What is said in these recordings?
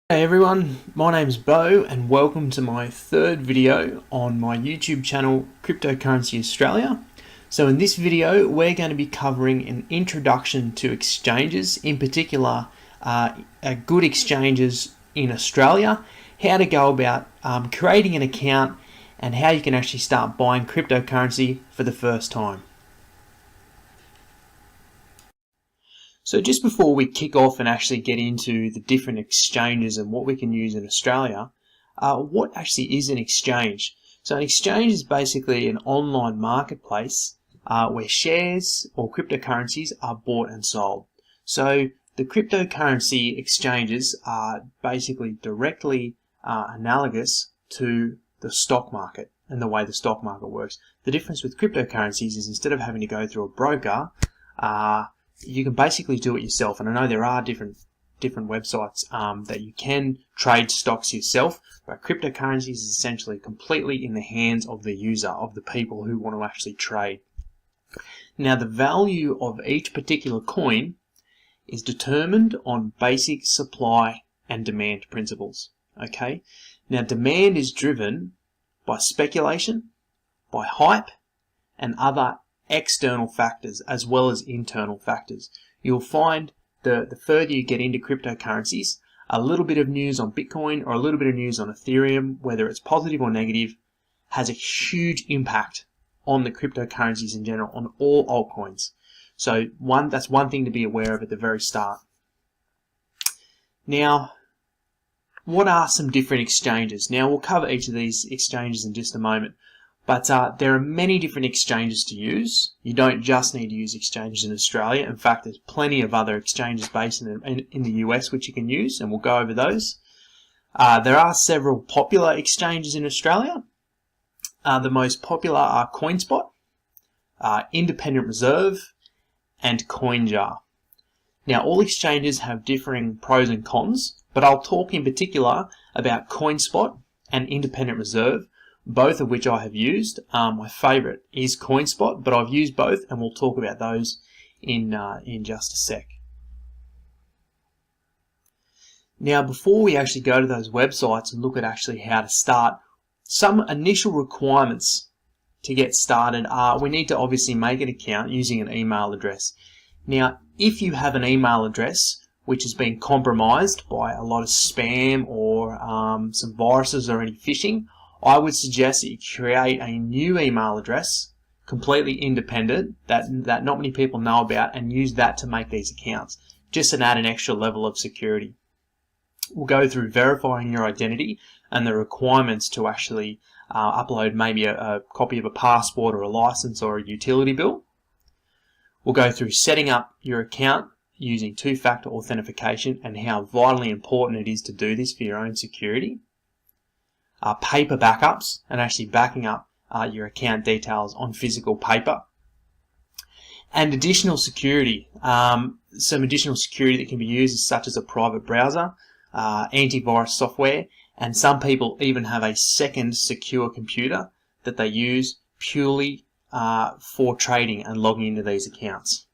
Hey everyone, my name's Bo and welcome to my third video on my YouTube channel Cryptocurrency Australia. So in this video we're going to be covering an introduction to exchanges, in particular good exchanges in Australia, how to go about creating an account and how you can actually start buying cryptocurrency for the first time. So just before we kick off and actually get into the different exchanges and what we can use in Australia, what actually is an exchange? So an exchange is basically an online marketplace where shares or cryptocurrencies are bought and sold. So the cryptocurrency exchanges are basically directly analogous to the stock market and the way the stock market works. The difference with cryptocurrencies is instead of having to go through a broker, you can basically do it yourself, and I know there are different websites that you can trade stocks yourself, but cryptocurrencies is essentially completely in the hands of the user, of the people who want to actually trade. Now the value of each particular coin is determined on basic supply and demand principles. Okay, now demand is driven by speculation, by hype, and other external factors as well as internal factors. You'll find the further you get into cryptocurrencies, a little bit of news on Bitcoin or a little bit of news on Ethereum, whether it's positive or negative, has a huge impact on the cryptocurrencies in general, on all altcoins. So that's one thing to be aware of at the very start. Now, what are some different exchanges? Now we'll cover each of these exchanges in just a moment. But there are many different exchanges to use. You don't just need to use exchanges in Australia. In fact, there's plenty of other exchanges based in the US which you can use, and we'll go over those. There are several popular exchanges in Australia. The most popular are CoinSpot, Independent Reserve, and CoinJar. Now, all exchanges have differing pros and cons, but I'll talk in particular about CoinSpot and Independent Reserve, both of which I have used. My favourite is CoinSpot, but I've used both, and we'll talk about those in just a sec. Now, before we actually go to those websites and look at actually how to start, some initial requirements to get started are we need to obviously make an account using an email address. Now, if you have an email address which has been compromised by a lot of spam or some viruses or any phishing, I would suggest that you create a new email address, completely independent, that not many people know about, and use that to make these accounts, just to add an extra level of security. We'll go through verifying your identity and the requirements to actually upload maybe a copy of a passport or a license or a utility bill. We'll go through setting up your account using two-factor authentication and how vitally important it is to do this for your own security. Paper backups and actually backing up your account details on physical paper, and additional security. Some additional security that can be used such as a private browser, antivirus software, and some people even have a second secure computer that they use purely for trading and logging into these accounts.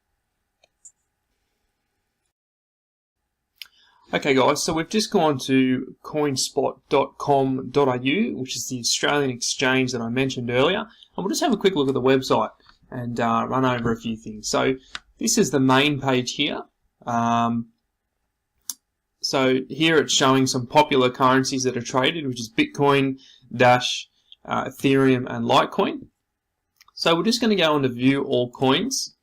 Okay guys, so we've just gone to coinspot.com.au, which is the Australian exchange that I mentioned earlier, and we'll just have a quick look at the website and run over a few things. So this is the main page here. So here it's showing some popular currencies that are traded, which is Bitcoin, Dash, Ethereum, and Litecoin. So we're just going to go on to view all coins.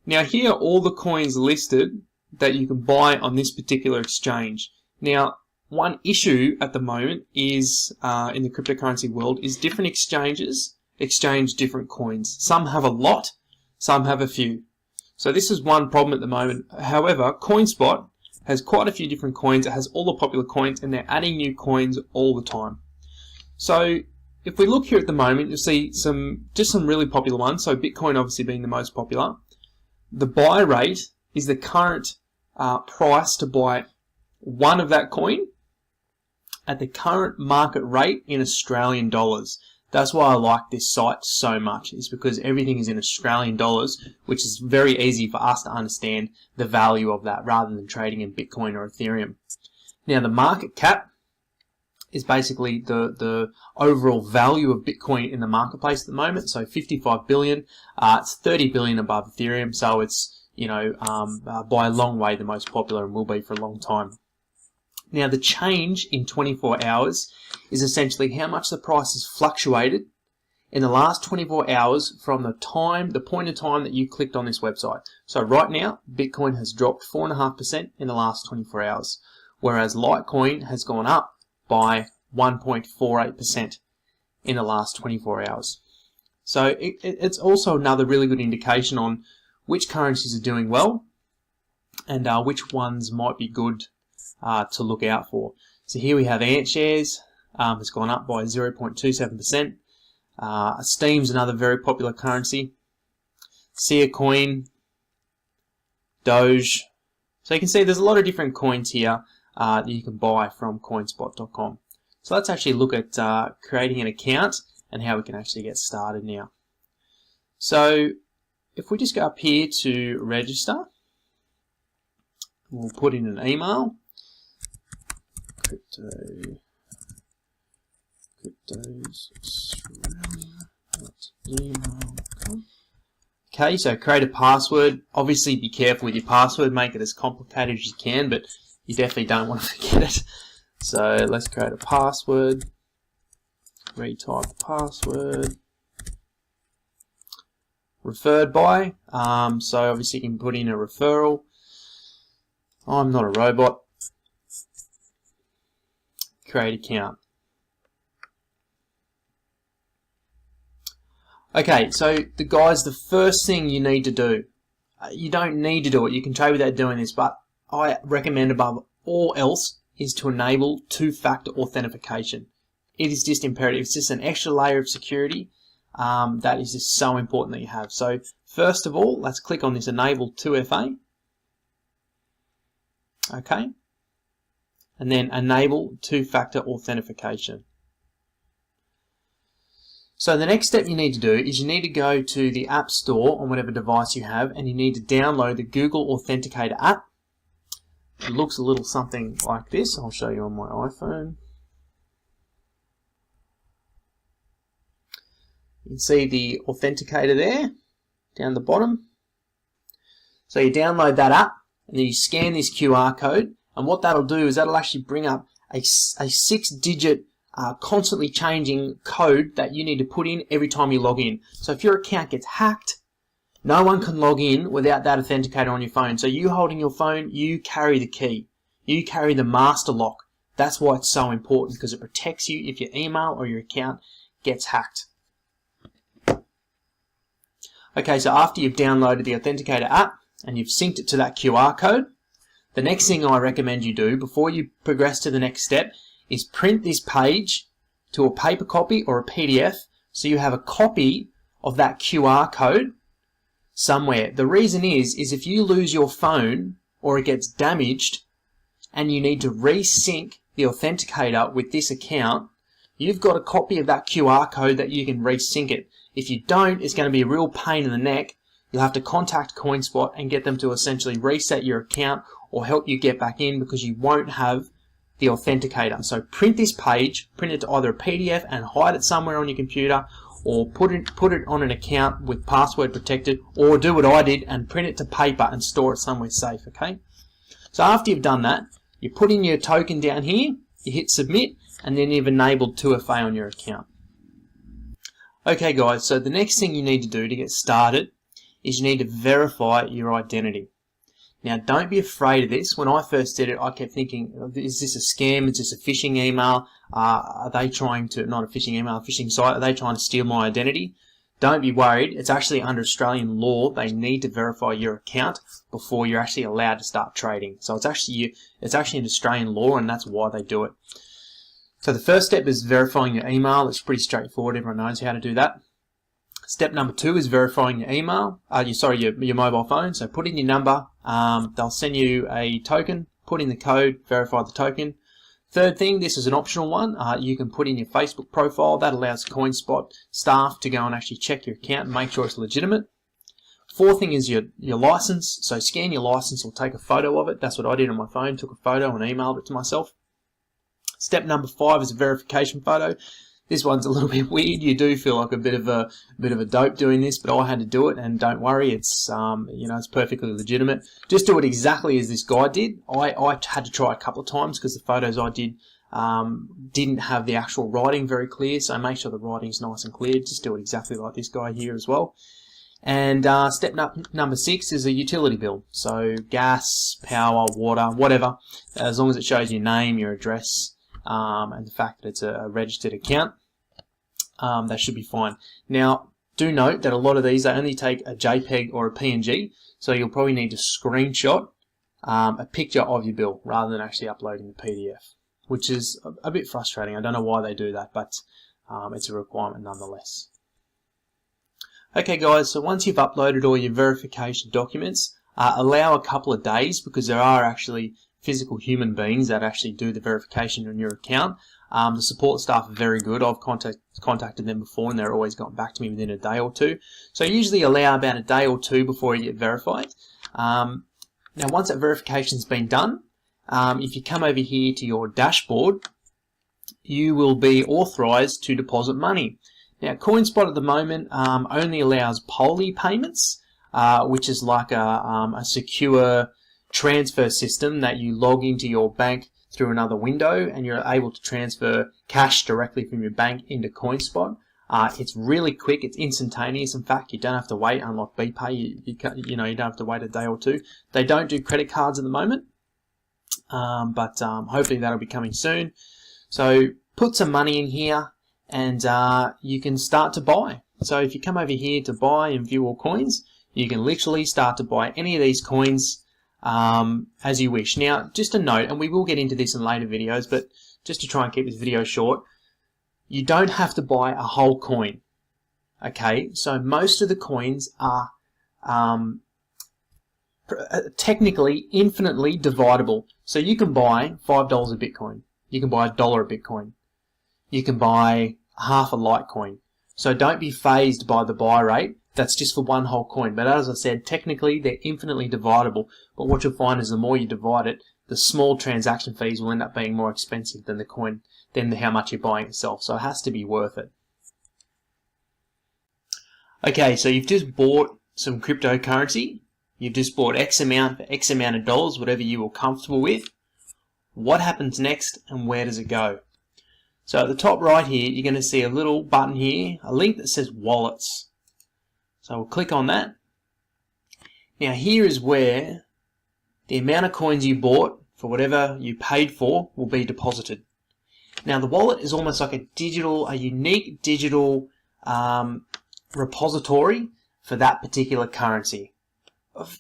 Now here are all the coins listed that you can buy on this particular exchange. Now, one issue at the moment is in the cryptocurrency world is different exchanges exchange different coins. Some have a lot, some have a few. So this is one problem at the moment. However, CoinSpot has quite a few different coins. It has all the popular coins, and they're adding new coins all the time. So if we look here at the moment, you'll see just some really popular ones. So Bitcoin obviously being the most popular. The buy rate is the current price to buy one of that coin at the current market rate in Australian dollars. That's why I like this site so much, is because everything is in Australian dollars, which is very easy for us to understand the value of that rather than trading in Bitcoin or Ethereum. Now the market cap is basically the overall value of Bitcoin in the marketplace at the moment. So 55 billion, it's 30 billion above Ethereum. So it's, by a long way the most popular and will be for a long time. Now the change in 24 hours is essentially how much the price has fluctuated in the last 24 hours from the point in time that you clicked on this website. So right now, Bitcoin has dropped 4.5% in the last 24 hours, whereas Litecoin has gone up by 1.48% in the last 24 hours. So it's also another really good indication on which currencies are doing well and which ones might be good to look out for. So here we have Ant shares, has gone up by 0.27%. Steam's another very popular currency. Sia coin, Doge. So you can see there's a lot of different coins here that you can buy from coinspot.com. So let's actually look at creating an account and how we can actually get started now. So if we just go up here to register, we'll put in an email. Cryptosaustralia@gmail.com. Okay, so create a password. Obviously be careful with your password, make it as complicated as you can, but you definitely don't want to forget it. So let's create a password, retype the password, referred by, so obviously you can put in a referral. I'm not a robot. Create account. Okay, so the first thing you need to do, you don't need to do it, you can trade without doing this, but I recommend above all else is to enable two-factor authentication. It is just imperative. It's just an extra layer of security that is just so important that you have. So first of all, let's click on this enable 2FA. Okay, and then enable two-factor authentication. So the next step you need to do is you need to go to the App Store on whatever device you have, and you need to download the Google Authenticator app. It looks a little something like this. I'll show you on my iPhone. You can see the Authenticator there, down the bottom. So you download that app, and then you scan this QR code, and what that'll do is that'll actually bring up a 6-digit constantly changing code that you need to put in every time you log in. So if your account gets hacked, no one can log in without that authenticator on your phone. So you holding your phone, you carry the key. You carry the master lock. That's why it's so important, because it protects you if your email or your account gets hacked. Okay, so after you've downloaded the Authenticator app and you've synced it to that QR code, the next thing I recommend you do before you progress to the next step is print this page to a paper copy or a PDF so you have a copy of that QR code somewhere. The reason is if you lose your phone or it gets damaged and you need to resync the authenticator with this account, you've got a copy of that QR code that you can resync it. If you don't, it's going to be a real pain in the neck. You'll have to contact CoinSpot and get them to essentially reset your account or help you get back in because you won't have the authenticator. So print this page, print it to either a PDF and hide it somewhere on your computer, or put it on an account with password protected, or do what I did and print it to paper and store it somewhere safe, okay? So after you've done that, you put in your token down here, you hit submit, and then you've enabled 2FA on your account. Okay guys, so the next thing you need to do to get started is you need to verify your identity. Now don't be afraid of this. When I first did it, I kept thinking, is this a scam? Is this a phishing email? Are they trying to, not a phishing email, a phishing site, are they trying to steal my identity? Don't be worried. It's actually under Australian law. They need to verify your account before you're actually allowed to start trading. So it's actually in Australian law, and that's why they do it. So the first step is verifying your email. It's pretty straightforward. Everyone knows how to do that. Step number 2 is verifying your email. Your mobile phone. So put in your number. They'll send you a token. Put in the code. Verify the token. Third thing, this is an optional one. You can put in your Facebook profile. That allows CoinSpot staff to go and actually check your account and make sure it's legitimate. Fourth thing is your license. So scan your license or take a photo of it. That's what I did on my phone, took a photo and emailed it to myself. Step number 5 is a verification photo. This one's a little bit weird. You do feel like a bit of a dope doing this, but I had to do it, and don't worry, it's it's perfectly legitimate. Just do it exactly as this guy did. I had to try a couple of times because the photos I did didn't have the actual writing very clear, so make sure the writing's nice and clear. Just do it exactly like this guy here as well. And step number 6 is a utility bill. So gas, power, water, whatever, as long as it shows your name, your address, and the fact that it's a registered account, that should be fine. Now, do note that a lot of these, they only take a JPEG or a PNG, so you'll probably need to screenshot a picture of your bill rather than actually uploading the PDF, which is a bit frustrating. I don't know why they do that, but it's a requirement nonetheless. Okay guys, so once you've uploaded all your verification documents, allow a couple of days, because there are actually physical human beings that actually do the verification on your account. The support staff are very good. I've contacted them before and they're always gotten back to me within a day or two. So usually allow about a day or two before you get verified. Now once that verification's been done, if you come over here to your dashboard, you will be authorized to deposit money. Now CoinSpot at the moment only allows Poly payments, which is like a secure transfer system that you log into your bank through another window and you're able to transfer cash directly from your bank into CoinSpot. It's really quick, it's instantaneous. In fact, you don't have to wait, unlike BPay, you don't have to wait a day or two. They don't do credit cards at the moment, but hopefully that'll be coming soon. So put some money in here and you can start to buy. So if you come over here to buy and view all coins, you can literally start to buy any of these coins as you wish. Now, just a note, and we will get into this in later videos, but just to try and keep this video short, you don't have to buy a whole coin. Okay, so most of the coins are technically infinitely dividable. So you can buy $5 a Bitcoin, you can buy $1 a Bitcoin, you can buy half a Litecoin. So don't be phased by the buy rate. That's just for one whole coin. But as I said, technically they're infinitely dividable. But what you'll find is the more you divide it, the small transaction fees will end up being more expensive than the coin, than how much you're buying itself. So it has to be worth it. Okay, so you've just bought some cryptocurrency. You've just bought X amount for X amount of dollars, whatever you were comfortable with. What happens next and where does it go? So at the top right here, you're going to see a little button here, a link that says wallets. So we'll click on that. Now here is where the amount of coins you bought for whatever you paid for will be deposited. Now the wallet is almost like a unique digital repository for that particular currency.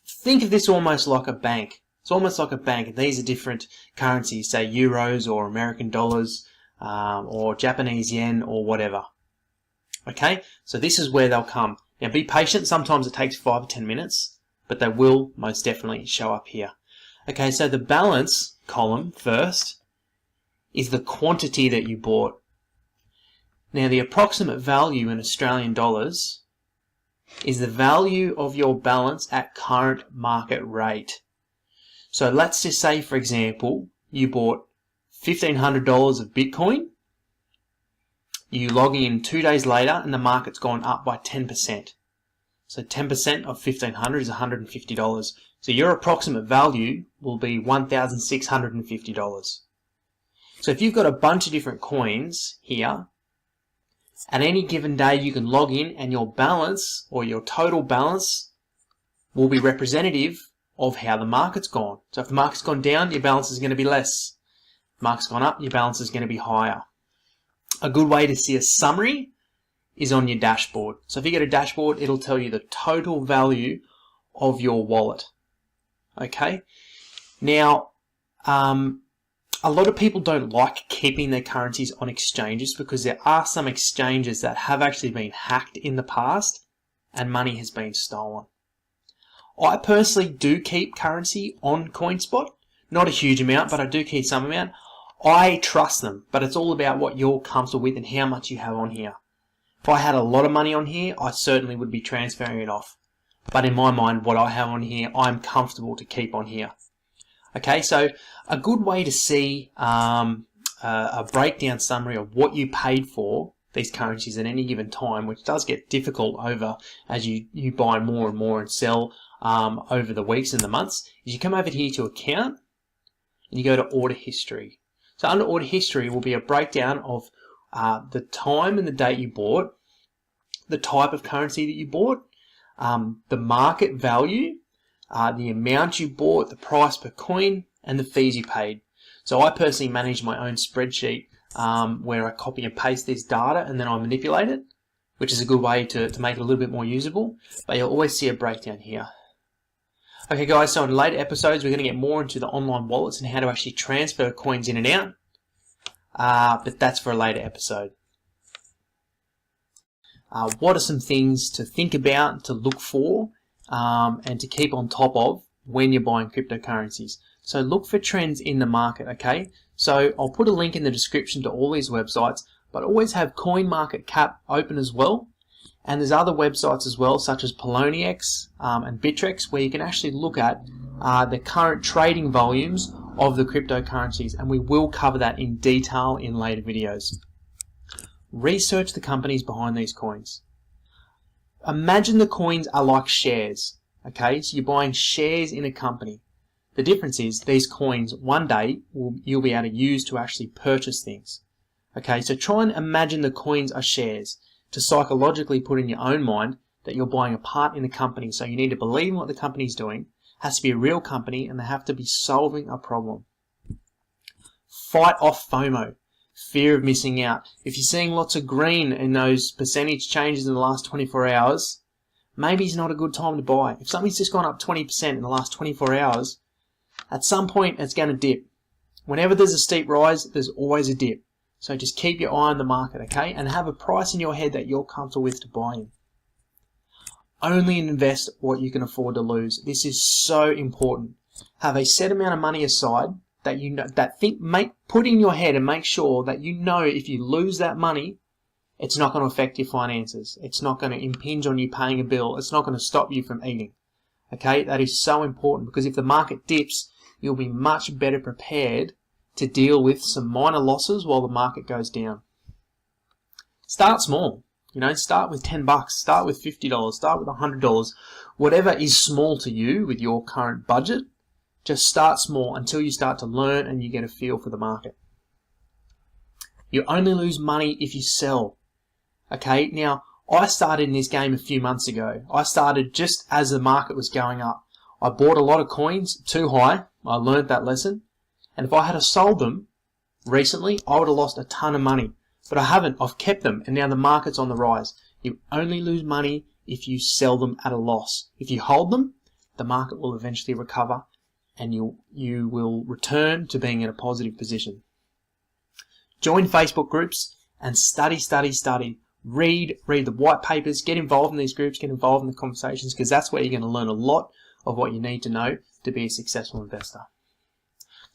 Think of this almost like a bank. It's almost like a bank, and these are different currencies, say euros or American dollars or Japanese yen or whatever. Okay, so this is where they'll come. Now be patient, sometimes it takes 5 or 10 minutes, but they will most definitely show up here. Okay, so the balance column first is the quantity that you bought. Now the approximate value in Australian dollars is the value of your balance at current market rate. So let's just say, for example, you bought $1,500 of Bitcoin. You log in 2 days later and the market's gone up by 10%. So 10% of 1,500 is $150. So your approximate value will be $1,650. So if you've got a bunch of different coins here, at any given day you can log in and your balance or your total balance will be representative of how the market's gone. So if the market's gone down, your balance is going to be less. If the market's gone up, your balance is going to be higher. A good way to see a summary is on your dashboard. So if you get a dashboard, it'll tell you the total value of your wallet. Okay. Now, a lot of people don't like keeping their currencies on exchanges because there are some exchanges that have actually been hacked in the past and money has been stolen. I personally do keep currency on CoinSpot. Not a huge amount, but I do keep some amount. I trust them, but it's all about what you're comfortable with and how much you have on here. If I had a lot of money on here, I certainly would be transferring it off. but in my mind, what I have on here, I'm comfortable to keep on here. Okay, so a good way to see a breakdown summary of what you paid for these currencies at any given time, which does get difficult over as you buy more and more and sell over the weeks and the months, is you come over here to account and you go to order history. So under order history will be a breakdown of the time and the date you bought, the type of currency that you bought, the market value, the amount you bought, the price per coin, and the fees you paid. So I personally manage my own spreadsheet where I copy and paste this data and then I manipulate it, which is a good way to make it a little bit more usable, but you'll always see a breakdown here. Okay guys, so in later episodes we're going to get more into the online wallets and how to actually transfer coins in and out, but that's for a later episode. What are some things to think about, to look for, and to keep on top of when you're buying cryptocurrencies? So look for trends in the market, okay? So I'll put a link in the description to all these websites, but always have CoinMarketCap open as well. And there's other websites as well, such as Poloniex and Bittrex, where you can actually look at the current trading volumes of the cryptocurrencies, and we will cover that in detail in later videos. Research the companies behind these coins. Imagine the coins are like shares, okay? So you're buying shares in a company. The difference is these coins one day you'll be able to use to actually purchase things. Okay, so try and imagine the coins are shares to psychologically put in your own mind that you're buying a part in the company. So you need to believe in what the company's doing. It has to be a real company and they have to be solving a problem. Fight off FOMO, fear of missing out. If you're seeing lots of green in those percentage changes in the last 24 hours, maybe it's not a good time to buy. If something's just gone up 20% in the last 24 hours, at some point it's going to dip. Whenever there's a steep rise, there's always a dip. So just keep your eye on the market, okay? And have a price in your head that you're comfortable with to buy in. Only invest what you can afford to lose. This is so important. Have a set amount of money aside that you know, put in your head and make sure that you know if you lose that money, it's not going to affect your finances. It's not going to impinge on you paying a bill. It's not going to stop you from eating. Okay, that is so important because if the market dips, you'll be much better prepared to deal with some minor losses while the market goes down. Start small. You know, start with $10, start with $50, start with $100. Whatever is small to you with your current budget, just start small until you start to learn and you get a feel for the market. You only lose money if you sell. Okay, now I started in this game a few months ago. I started just as the market was going up. I bought a lot of coins too high. I learned that lesson. And if I had sold them recently, I would have lost a ton of money. But I haven't. I've kept them, and now the market's on the rise. You only lose money if you sell them at a loss. If you hold them, the market will eventually recover, and you will return to being in a positive position. Join Facebook groups and study. Read the white papers, get involved in these groups, get involved in the conversations, because that's where you're going to learn a lot of what you need to know to be a successful investor.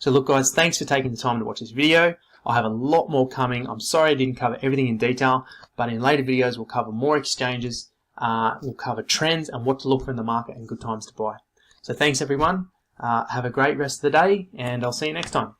So look guys, thanks for taking the time to watch this video. I have a lot more coming. I'm sorry I didn't cover everything in detail, but in later videos we'll cover more exchanges, we'll cover trends and what to look for in the market and good times to buy. So thanks everyone, have a great rest of the day and I'll see you next time.